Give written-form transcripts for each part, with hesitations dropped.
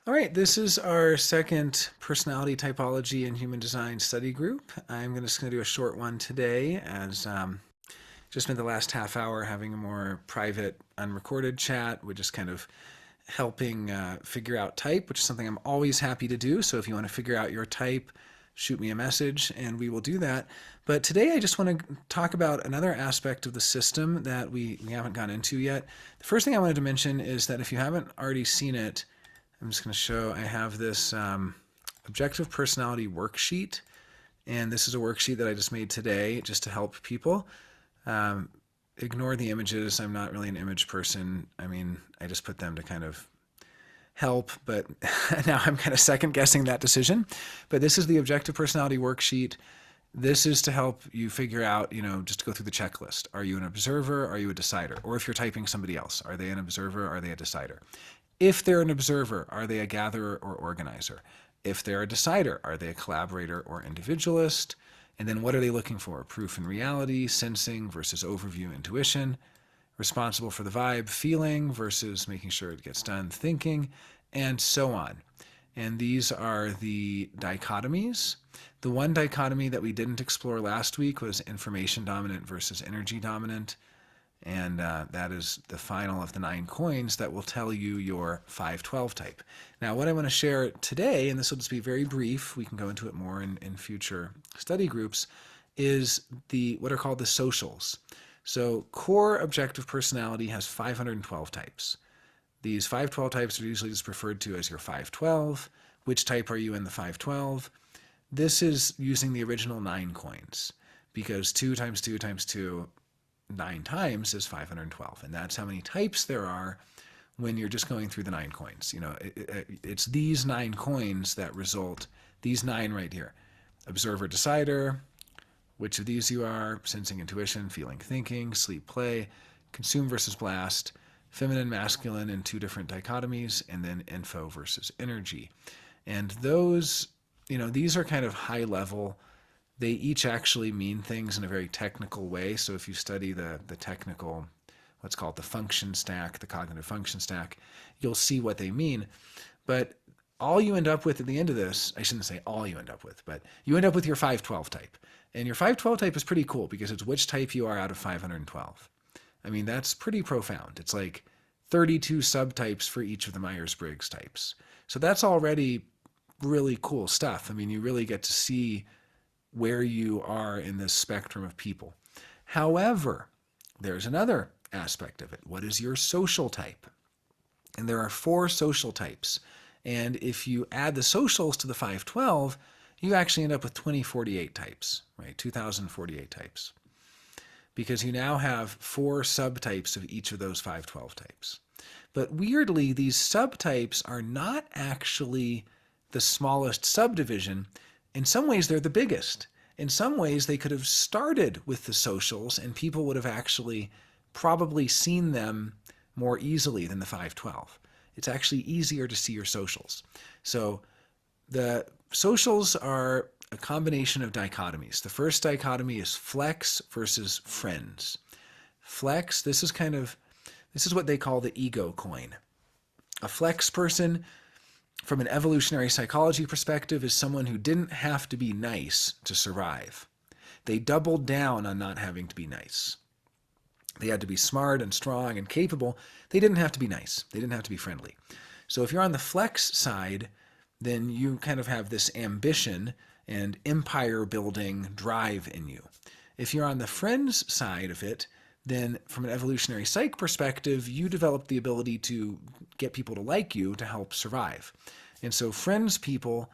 All right, this is our second personality typology and human design study group. I'm just going to do a short one today as just spent the last half hour having a more private, unrecorded chat. We're just kind of helping figure out type, which is something I'm always happy to do. So if you want to figure out your type, shoot me a message and we will do that. But today I just want to talk about another aspect of the system that we haven't gone into yet. The first thing I wanted to mention is that if you haven't already seen it, I'm just going to show I have this objective personality worksheet. And this is a worksheet that I just made today just to help people. Um, Ignore the images. I'm not really an image person. I mean, I just put them to kind of help, but now I'm kind of second guessing that decision. But this is the objective personality worksheet. This is to help you figure out, just to go through the checklist. Are you an observer? Are you a decider? Or if you're typing somebody else, are they an observer? Are they a decider? If they're an observer, are they a gatherer or organizer? If they're a decider, are they a collaborator or individualist? And then what are they looking for? Proof and reality, sensing versus overview, intuition, responsible for the vibe, feeling versus making sure it gets done, thinking, and so on. And these are the dichotomies. The one dichotomy that we didn't explore last week was information dominant versus energy dominant. And that is the final of the 9 coins that will tell you your 512 type. Now, what I want to share today, and this will just be very brief, we can go into it more in future study groups, is what are called the socials. So core objective personality has 512 types. These 512 types are usually just referred to as your 512. Which type are you in the 512? This is using the original 9 coins because 2 times 2 times 2 9 times is 512, and that's how many types there are when you're just going through the 9 coins. It's these 9 coins that result, these 9 right here. Observer, decider, which of these you are, sensing, intuition, feeling, thinking, sleep, play, consume versus blast, feminine, masculine in 2 different dichotomies, and then info versus energy. And those, these are kind of high level. They each actually mean things in a very technical way. So if you study the technical, what's called the function stack, the cognitive function stack, you'll see what they mean. But all you end up with at the end of this, I shouldn't say all you end up with, but you end up with your 512 type. And your 512 type is pretty cool because it's which type you are out of 512. I mean, that's pretty profound. It's like 32 subtypes for each of the Myers-Briggs types. So that's already really cool stuff. I mean, you really get to see where you are in this spectrum of people. However, there's another aspect of it. What is your social type? And there are 4 social types. And if you add the socials to the 512, you actually end up with 2048 types, right? 2048 types. Because you now have 4 subtypes of each of those 512 types. But weirdly, these subtypes are not actually the smallest subdivision. In some ways, they're the biggest. In some ways, they could have started with the socials and people would have actually probably seen them more easily than the 512. It's actually easier to see your socials. So the socials are a combination of dichotomies. The first dichotomy is flex versus friends. Flex, this is what they call the ego coin. A flex person, from an evolutionary psychology perspective, is someone who didn't have to be nice to survive. They doubled down on not having to be nice. They had to be smart and strong and capable. They didn't have to be nice. They didn't have to be friendly. So if you're on the flex side, then you kind of have this ambition and empire building drive in you. If you're on the friends side of it, then from an evolutionary psych perspective, you develop the ability to get people to like you to help survive. And so friends people,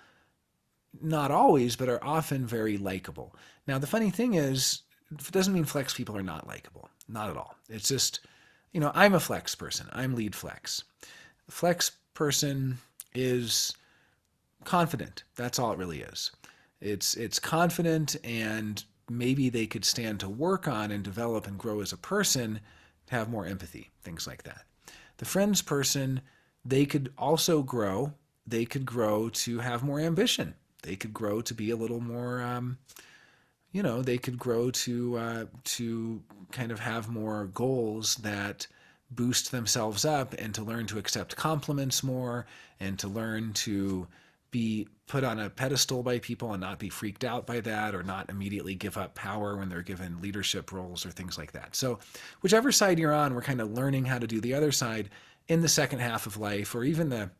not always, but are often very likable. Now, the funny thing is, it doesn't mean flex people are not likable. Not at all. It's just, I'm a flex person. I'm lead flex. A flex person is confident. That's all it really is. It's confident, and maybe they could stand to work on and develop and grow as a person to have more empathy, things like that. The friends person, they could also grow. They could grow to have more ambition. They could grow to be a little more, they could grow to kind of have more goals that boost themselves up and to learn to accept compliments more and to learn to be put on a pedestal by people and not be freaked out by that or not immediately give up power when they're given leadership roles or things like that. So whichever side you're on, we're kind of learning how to do the other side in the second half of life or even the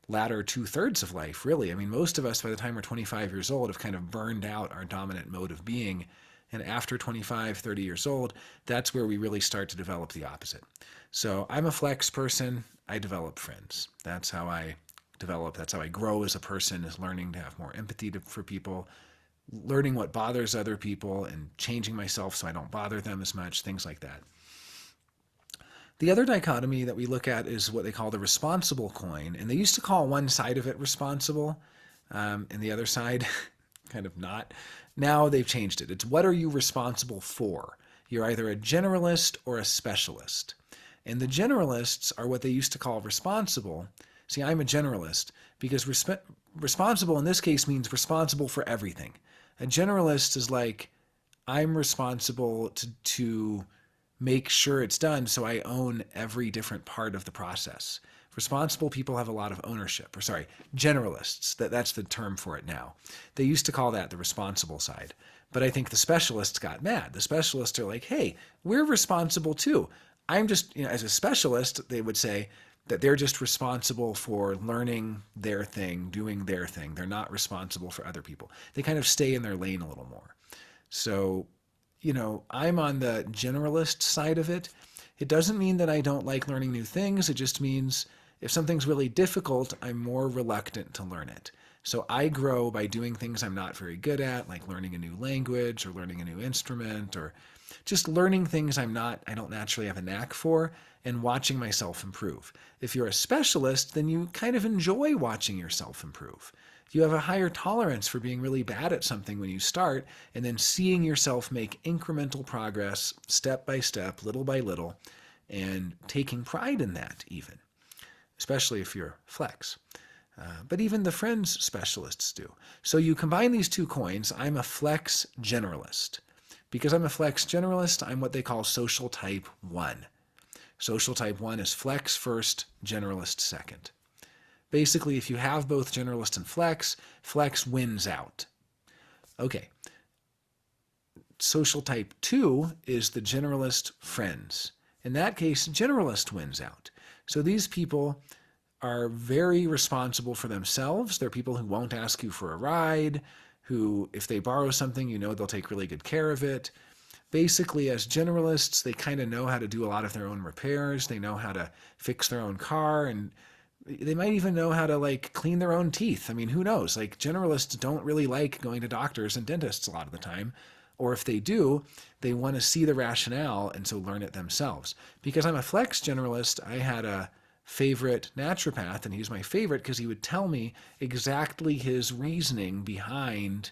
latter 2/3 of life, really. I mean, most of us by the time we're 25 years old have kind of burned out our dominant mode of being. And after 25, 30 years old, that's where we really start to develop the opposite. So I'm a flex person. I develop friends. That's how I develop. That's how I grow as a person, is learning to have more empathy for people, learning what bothers other people and changing myself so I don't bother them as much, things like that. The other dichotomy that we look at is what they call the responsible coin. And they used to call one side of it responsible and the other side kind of not. Now they've changed it. It's what are you responsible for? You're either a generalist or a specialist. And the generalists are what they used to call responsible. See, I'm a generalist because responsible in this case means responsible for everything. A generalist is like, I'm responsible to make sure it's done, so I own every different part of the process. Responsible people have a lot of ownership, or sorry, generalists, that's the term for it now. They used to call that the responsible side. But I think the specialists got mad. The specialists are like, hey, we're responsible too. I'm just, as a specialist, they would say that they're just responsible for learning their thing, doing their thing. They're not responsible for other people. They kind of stay in their lane a little more. So I'm on the generalist side of it. It doesn't mean that I don't like learning new things. It just means if something's really difficult, I'm more reluctant to learn it. So I grow by doing things I'm not very good at, like learning a new language or learning a new instrument or just learning things I don't naturally have a knack for and watching myself improve. If you're a specialist, then you kind of enjoy watching yourself improve. You have a higher tolerance for being really bad at something when you start and then seeing yourself make incremental progress step by step, little by little, and taking pride in that even, especially if you're flex. But even the friends specialists do. So you combine these two coins. I'm a flex generalist. Because I'm a flex generalist, I'm what they call social type 1. Social type 1 is flex first, generalist second. Basically, if you have both generalist and flex, flex wins out. Okay. Social type 2 is the generalist friends. In that case, generalist wins out. So these people are very responsible for themselves. They're people who won't ask you for a ride, who, if they borrow something, they'll take really good care of it. Basically, as generalists, they kind of know how to do a lot of their own repairs. They know how to fix their own car, and they might even know how to clean their own teeth. I mean, who knows? Generalists don't really like going to doctors and dentists a lot of the time. Or if they do, they want to see the rationale and so learn it themselves. Because I'm a flex generalist, I had a favorite naturopath, and he's my favorite because he would tell me exactly his reasoning behind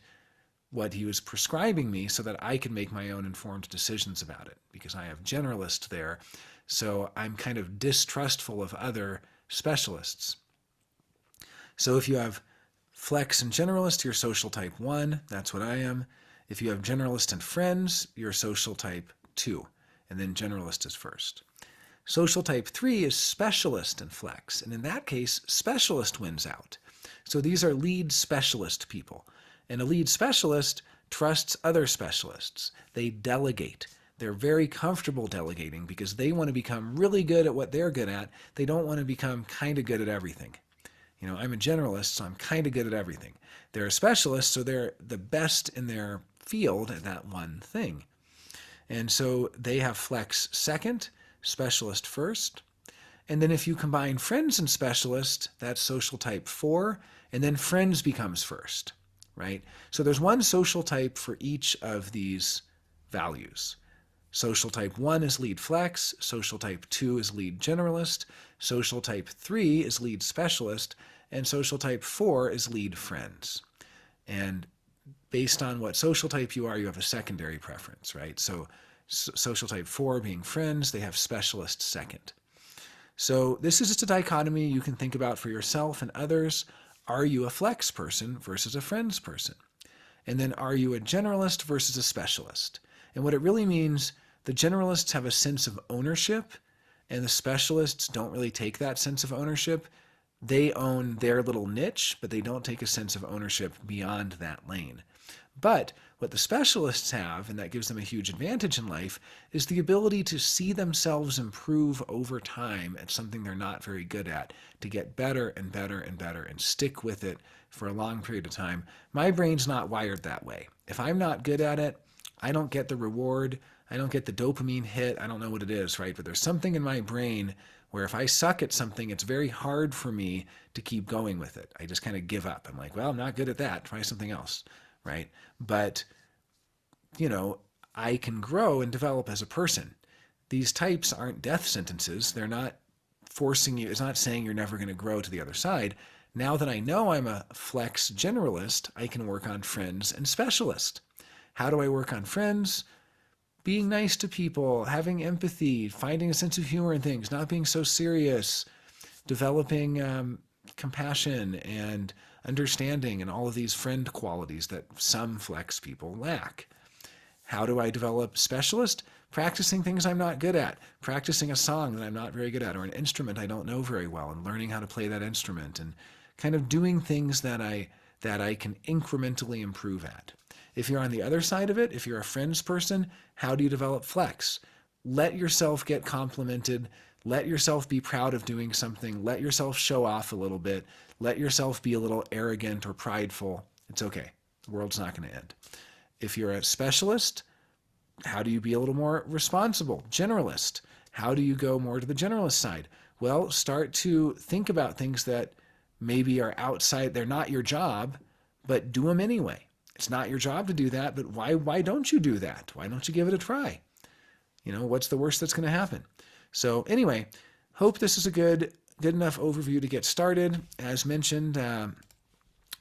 what he was prescribing me so that I could make my own informed decisions about it, because I have generalist there. So I'm kind of distrustful of other specialists. So if you have flex and generalist, you're social type 1. That's what I am. If you have generalist and friends, you're social type 2. And then generalist is first. Social type 3 is specialist and flex. And in that case, specialist wins out. So these are lead specialist people. And a lead specialist trusts other specialists. They delegate. They're very comfortable delegating because they want to become really good at what they're good at. They don't want to become kind of good at everything. I'm a generalist, so I'm kind of good at everything. They're a specialist, so they're the best in their field at that one thing. And so they have flex second, specialist first. And then if you combine friends and specialist, that's social type 4, and then friends becomes first, right? So there's one social type for each of these values. Social type 1 is lead flex, social type 2 is lead generalist, social type 3 is lead specialist, and social type 4 is lead friends. And based on what social type you are, you have a secondary preference, right? So social type 4 being friends, they have specialist second. So this is just a dichotomy you can think about for yourself and others. Are you a flex person versus a friends person? And then are you a generalist versus a specialist? And what it really means, the generalists have a sense of ownership And the specialists don't really take that sense of ownership. They own their little niche, but they don't take a sense of ownership beyond that lane. But what the specialists have, and that gives them a huge advantage in life, is the ability to see themselves improve over time at something they're not very good at, to get better and better and better and stick with it for a long period of time. My brain's not wired that way. If I'm not good at it, I don't get the reward. I don't get the dopamine hit. I don't know what it is, right? But there's something in my brain where if I suck at something, it's very hard for me to keep going with it. I just kind of give up. I'm like, well, I'm not good at that. Try something else, right? But, I can grow and develop as a person. These types aren't death sentences. They're not forcing you, it's not saying you're never going to grow to the other side. Now that I know I'm a flex generalist, I can work on friends and specialist. How do I work on friends? Being nice to people, having empathy, finding a sense of humor in things, not being so serious, developing compassion and understanding and all of these friend qualities that some flex people lack. How do I develop specialist? Practicing things I'm not good at, practicing a song that I'm not very good at, or an instrument I don't know very well, and learning how to play that instrument, and kind of doing things that I can incrementally improve at. If you're on the other side of it, if you're a friends person, how do you develop flex? Let yourself get complimented. Let yourself be proud of doing something. Let yourself show off a little bit. Let yourself be a little arrogant or prideful. It's okay. The world's not going to end. If you're a specialist, how do you be a little more responsible? Generalist. How do you go more to the generalist side? Well, start to think about things that maybe are outside, they're not your job, but do them anyway. It's not your job to do that, but why don't you do that? Why don't you give it a try? What's the worst that's going to happen? So anyway, hope this is a good enough overview to get started. As mentioned,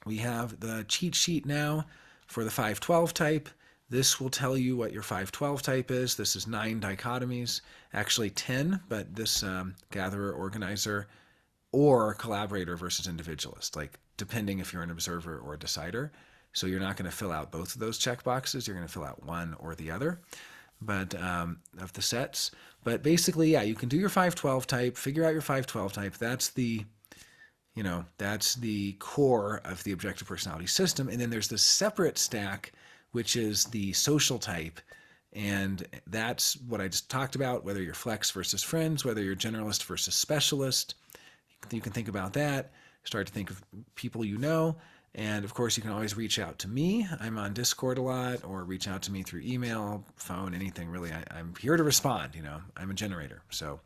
we have the cheat sheet now for the 512 type. This will tell you what your 512 type is. This is 9 dichotomies, actually 10, but this gatherer, organizer, or collaborator versus individualist, like depending if you're an observer or a decider. So you're not going to fill out both of those checkboxes. You're going to fill out one or the other, but of the sets. But basically, yeah, you can do your 512 type, figure out your 512 type. That's the core of the objective personality system. And then there's this separate stack, which is the social type. And that's what I just talked about, whether you're flex versus friends, whether you're generalist versus specialist. You can think about that, start to think of people you know. And of course, you can always reach out to me. I'm on Discord a lot, or reach out to me through email, phone, anything really. I'm here to respond. I'm a generator. So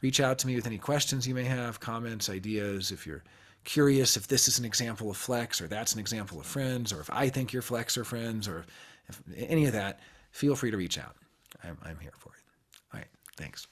reach out to me with any questions you may have, comments, ideas. If you're curious if this is an example of flex or that's an example of friends, or if I think you're flex or friends, or if any of that, feel free to reach out. I'm here for it. All right. Thanks.